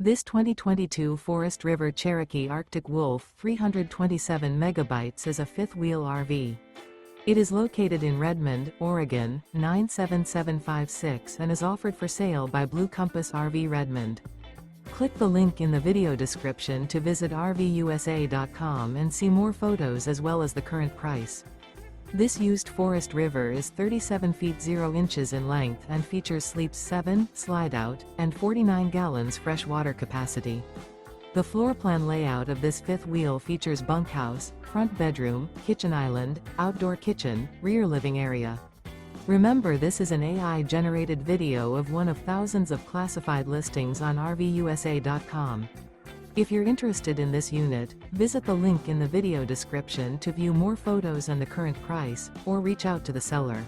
This 2022 Forest River Cherokee Arctic Wolf 327 megabytes is a fifth-wheel RV. It is located in Redmond, Oregon, 97756 and is offered for sale by Blue Compass RV Redmond. Click the link in the video description to visit RVUSA.com and see more photos as well as the current price. This used Forest River is 37 feet 0 inches in length and features sleeps 7, slide-out, and 49 gallons fresh water capacity. The floor plan layout of this fifth wheel features bunkhouse, front bedroom, kitchen island, outdoor kitchen, rear living area. Remember, this is an AI-generated video of one of thousands of classified listings on RVUSA.com. If you're interested in this unit, visit the link in the video description to view more photos and the current price, or reach out to the seller.